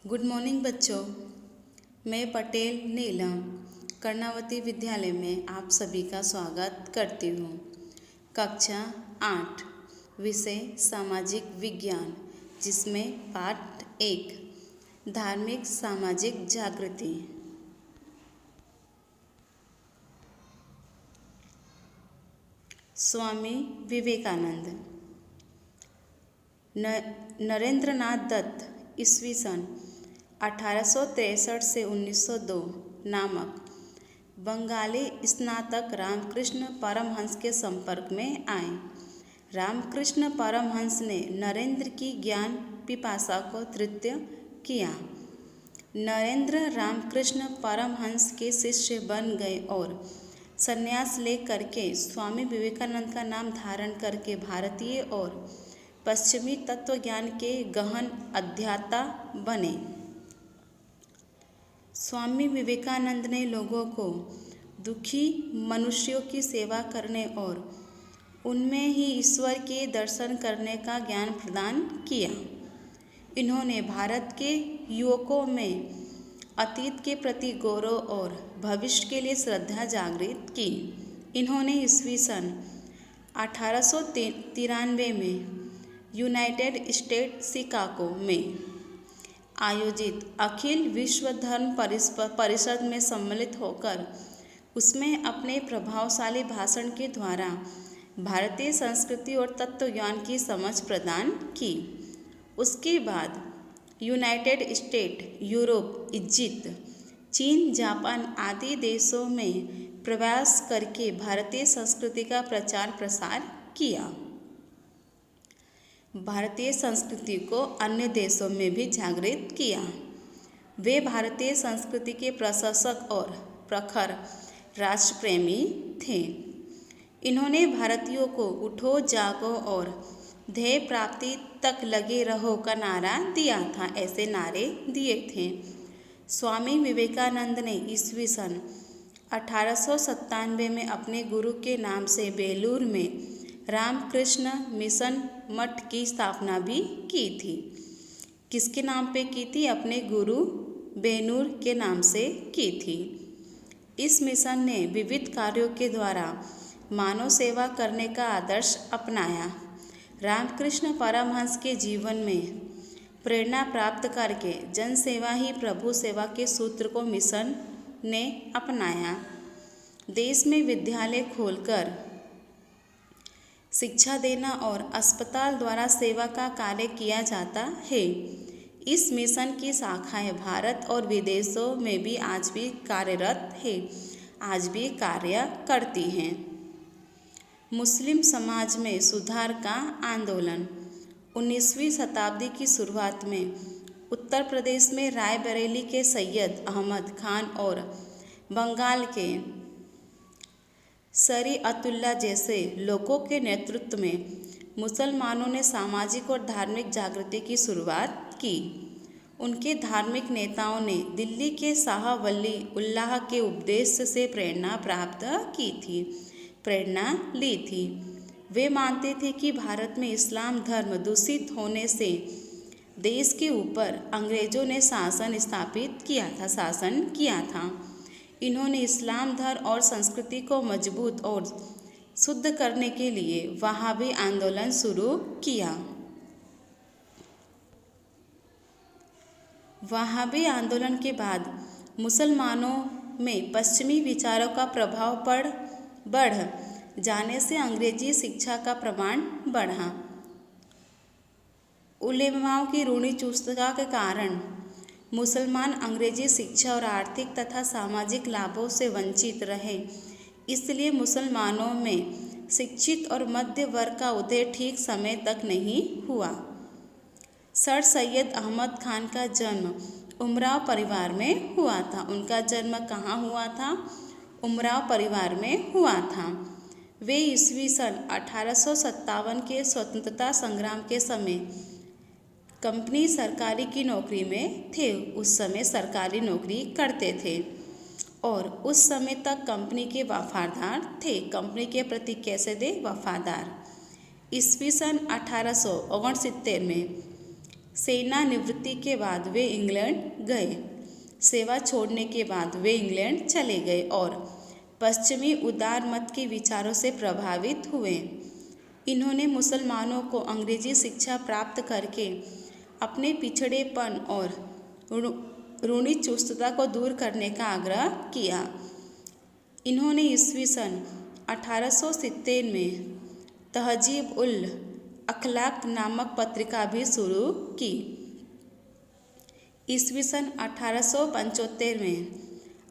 Good morning बच्चों। मैं पटेल नीलम कर्णावती विद्यालय में आप सभी का स्वागत करती हूँ। कक्षा 8 विषय सामाजिक विज्ञान, जिसमें पाठ 1 धार्मिक सामाजिक जागृति। स्वामी विवेकानंद। नरेंद्रनाथ दत्त ईस्वी सन 1863 से 1902 नामक बंगाली स्नातक रामकृष्ण परमहंस के संपर्क में आए। रामकृष्ण परमहंस ने नरेंद्र की ज्ञान पिपासा को तृप्त किया। नरेंद्र रामकृष्ण परमहंस के शिष्य बन गए और संन्यास ले करके स्वामी विवेकानंद का नाम धारण करके भारतीय और पश्चिमी तत्वज्ञान के गहन अध्येता बने। स्वामी विवेकानंद ने लोगों को दुखी मनुष्यों की सेवा करने और उनमें ही ईश्वर के दर्शन करने का ज्ञान प्रदान किया। इन्होंने भारत के युवकों में अतीत के प्रति गौरव और भविष्य के लिए श्रद्धा जागृत की। इन्होंने ईस्वी सन 1893 में यूनाइटेड स्टेट शिकागो में आयोजित अखिल विश्व धर्म परिषद में सम्मिलित होकर उसमें अपने प्रभावशाली भाषण के द्वारा भारतीय संस्कृति और तत्वज्ञान की समझ प्रदान की। उसके बाद यूनाइटेड स्टेट, यूरोप, इजिप्ट, चीन, जापान आदि देशों में प्रवास करके भारतीय संस्कृति का प्रचार प्रसार किया। भारतीय संस्कृति को अन्य देशों में भी जागृत किया। वे भारतीय संस्कृति के प्रशंसक और प्रखर राष्ट्रप्रेमी थे। इन्होंने भारतीयों को उठो, जागो और ध्येय प्राप्ति तक लगे रहो का नारा दिया था। ऐसे नारे दिए थे। स्वामी विवेकानंद ने ईस्वी सन 1897 में अपने गुरु के नाम से बेलूर में रामकृष्ण मिशन मठ की स्थापना भी की थी। किसके नाम पे की थी? अपने गुरु बेनूर के नाम से की थी। इस मिशन ने विविध कार्यों के द्वारा मानव सेवा करने का आदर्श अपनाया। रामकृष्ण परमहंस के जीवन में प्रेरणा प्राप्त करके जन सेवा ही प्रभु सेवा के सूत्र को मिशन ने अपनाया। देश में विद्यालय खोलकर शिक्षा देना और अस्पताल द्वारा सेवा का कार्य किया जाता है। इस मिशन की शाखाएं भारत और विदेशों में भी आज भी कार्यरत है, आज भी कार्य करती हैं। मुस्लिम समाज में सुधार का आंदोलन। 19वीं शताब्दी की शुरुआत में उत्तर प्रदेश में रायबरेली के सैयद अहमद खान और बंगाल के शरीअतुल्लाह जैसे लोगों के नेतृत्व में मुसलमानों ने सामाजिक और धार्मिक जागृति की शुरुआत की। उनके धार्मिक नेताओं ने दिल्ली के शाह वली उल्लाह के उपदेश से प्रेरणा ली थी। वे मानते थे कि भारत में इस्लाम धर्म दूषित होने से देश के ऊपर अंग्रेजों ने शासन किया था। इन्होंने इस्लाम धर्म और संस्कृति को मजबूत और शुद्ध करने के लिए वहाबी आंदोलन शुरू किया। वहाबी आंदोलन के बाद मुसलमानों में पश्चिमी विचारों का प्रभाव बढ़ जाने से अंग्रेजी शिक्षा का प्रमाण बढ़ा। उलेमाओं की रूढ़ि चुस्तता के कारण मुसलमान अंग्रेजी शिक्षा और आर्थिक तथा सामाजिक लाभों से वंचित रहे। इसलिए मुसलमानों में शिक्षित और मध्य वर्ग का उदय ठीक समय तक नहीं हुआ। सर सैयद अहमद खान का जन्म उमराव परिवार में हुआ था। उनका जन्म कहाँ हुआ था? उमराव परिवार में हुआ था। वे ईस्वी सन 1857 के स्वतंत्रता संग्राम के समय कंपनी सरकारी की नौकरी में थे। उस समय सरकारी नौकरी करते थे और उस समय तक कंपनी के वफादार थे। कंपनी के प्रति कैसे थे? वफादार। ईस्वी सन 1869 में सेनानिवृत्ति के बाद वे इंग्लैंड गए। सेवा छोड़ने के बाद वे इंग्लैंड चले गए और पश्चिमी उदार मत के विचारों से प्रभावित हुए। इन्होंने मुसलमानों को अंग्रेजी शिक्षा प्राप्त करके अपने पिछड़ेपन और रूढ़ि चुस्तता को दूर करने का आग्रह किया। इन्होंने ईस्वी सन 1870 में तहजीब उल अखलाक नामक पत्रिका भी शुरू की। ईस्वी सन 1875 में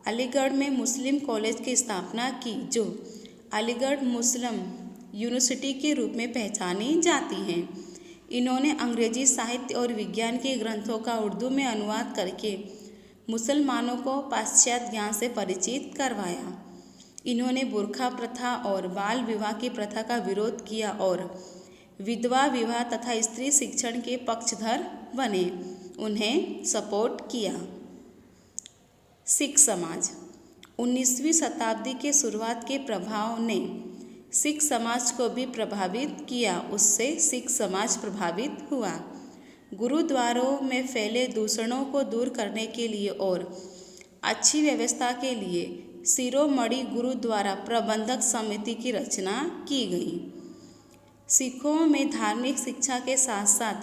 अलीगढ़ में मुस्लिम कॉलेज की स्थापना की, जो अलीगढ़ मुस्लिम यूनिवर्सिटी के रूप में पहचानी जाती है। इन्होंने अंग्रेजी साहित्य और विज्ञान के ग्रंथों का उर्दू में अनुवाद करके मुसलमानों को पाश्चात्य ज्ञान से परिचित करवाया। इन्होंने बुर्खा प्रथा और बाल विवाह की प्रथा का विरोध किया और विधवा विवाह तथा स्त्री शिक्षण के पक्षधर बने, उन्हें सपोर्ट किया। सिख समाज 19वीं शताब्दी के शुरुआत के प्रभाव ने सिख समाज को भी प्रभावित किया। उससे सिख समाज प्रभावित हुआ। गुरुद्वारों में फैले दूषणों को दूर करने के लिए और अच्छी व्यवस्था के लिए शिरोमणि गुरुद्वारा प्रबंधक समिति की रचना की गई। सिखों में धार्मिक शिक्षा के साथ साथ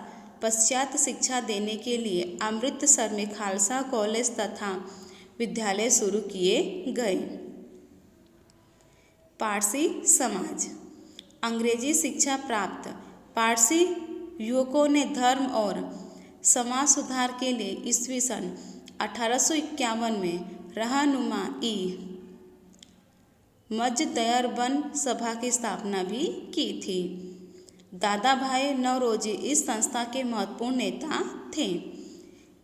पाश्चात्य शिक्षा देने के लिए अमृतसर में खालसा कॉलेज तथा विद्यालय शुरू किए गए। पारसी समाज अंग्रेजी शिक्षा प्राप्त पारसी युवकों ने धर्म और समाज सुधार के लिए ईस्वी सन 1851 में रहनुमा ई मजदयरबन सभा की स्थापना भी की थी। दादा भाई नौरोजी इस संस्था के महत्वपूर्ण नेता थे।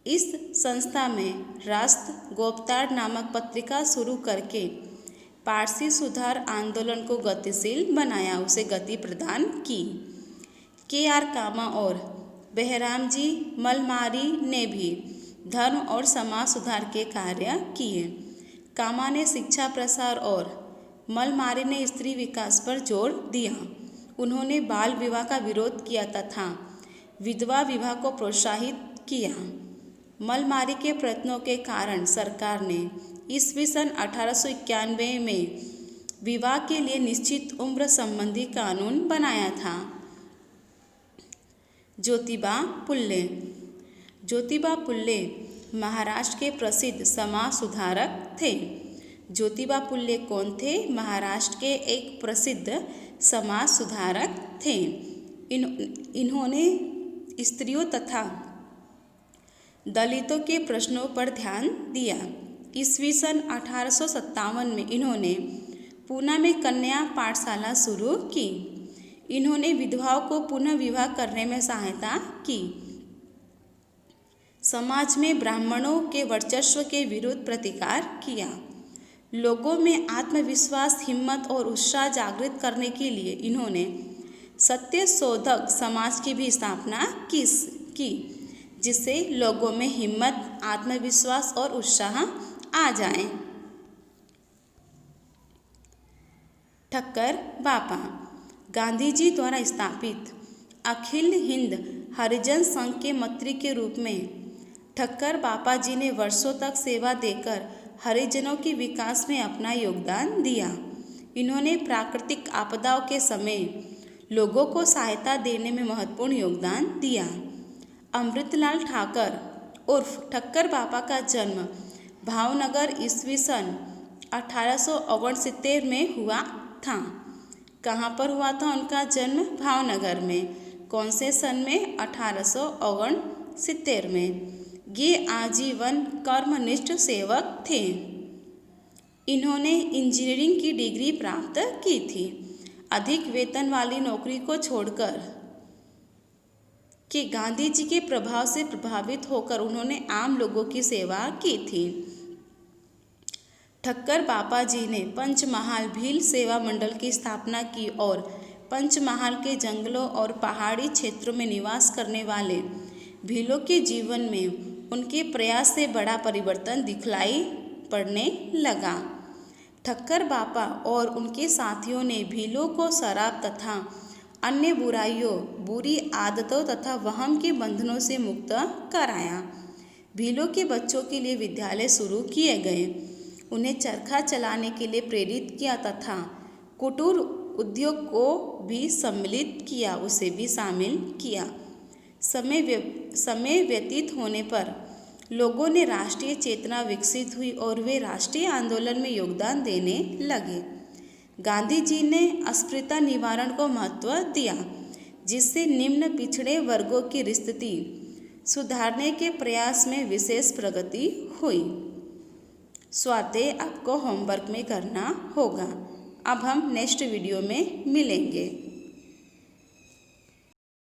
इस संस्था में राष्ट्र गोपताड़ नामक पत्रिका शुरू करके पारसी सुधार आंदोलन को गतिशील बनाया, उसे गति प्रदान की। के.आर. कामा और बहराम जी मलमारी ने भी धर्म और समाज सुधार के कार्य किए। कामा ने शिक्षा प्रसार और मलमारी ने स्त्री विकास पर जोर दिया। उन्होंने बाल विवाह का विरोध किया तथा विधवा विवाह को प्रोत्साहित किया। मलमारी के प्रयत्नों के कारण सरकार ने ईस्वी सन 1891 में विवाह के लिए निश्चित उम्र संबंधी कानून बनाया था। ज्योतिबा फुल्ले ज्योतिबा फुल्ले महाराष्ट्र के प्रसिद्ध समाज सुधारक थे। ज्योतिबा फुल्ले कौन थे? महाराष्ट्र के एक प्रसिद्ध समाज सुधारक थे। इन्होंने स्त्रियों तथा दलितों के प्रश्नों पर ध्यान दिया। ईस्वी सन 1857 में इन्होंने पूना में कन्या पाठशाला शुरू की। इन्होंने विधवाओं को पुनः विवाह करने में सहायता की। समाज में ब्राह्मणों के वर्चस्व के विरुद्ध प्रतिकार किया। लोगों में आत्मविश्वास, हिम्मत और उत्साह जागृत करने के लिए इन्होंने सत्य शोधक समाज की भी स्थापना की, जिससे लोगों में हिम्मत, आत्मविश्वास और उत्साह आ जाए। ठक्कर बापा गांधी जी द्वारा स्थापित अखिल हिंद हरिजन संघ के मंत्री के रूप में ठक्कर बापा जी ने वर्षों तक सेवा देकर हरिजनों के विकास में अपना योगदान दिया। इन्होंने प्राकृतिक आपदाओं के समय लोगों को सहायता देने में महत्वपूर्ण योगदान दिया। अमृतलाल ठाकर उर्फ ठक्कर बापा का जन्म भावनगर ईस्वी सन 1869 में हुआ था। कहाँ पर हुआ था उनका जन्म? भावनगर में। कौन से सन में? 1869 में। ये आजीवन कर्मनिष्ठ सेवक थे। इन्होंने इंजीनियरिंग की डिग्री प्राप्त की थी। अधिक वेतन वाली नौकरी को छोड़कर कि गांधी जी के प्रभाव से प्रभावित होकर उन्होंने आम लोगों की सेवा की थी। ठक्कर बापा जी ने पंचमहाल भील सेवा मंडल की स्थापना की और पंचमहाल के जंगलों और पहाड़ी क्षेत्रों में निवास करने वाले भीलों के जीवन में उनके प्रयास से बड़ा परिवर्तन दिखलाई पड़ने लगा। ठक्कर बापा और उनके साथियों ने भीलों को शराब तथा अन्य बुराइयों, बुरी आदतों तथा वहम के बंधनों से मुक्त कराया। भीलों के बच्चों के लिए विद्यालय शुरू किए गए, उन्हें चरखा चलाने के लिए प्रेरित किया तथा कुटीर उद्योग को भी सम्मिलित किया, उसे भी शामिल किया। समय व्यतीत होने पर लोगों ने राष्ट्रीय चेतना विकसित हुई और वे राष्ट्रीय आंदोलन में योगदान देने लगे। गांधी जी ने अस्पृश्यता निवारण को महत्व दिया, जिससे निम्न पिछड़े वर्गों की स्थिति सुधारने के प्रयास में विशेष प्रगति हुई। स्वाध्याय आपको होमवर्क में करना होगा। अब हम नेक्स्ट वीडियो में मिलेंगे।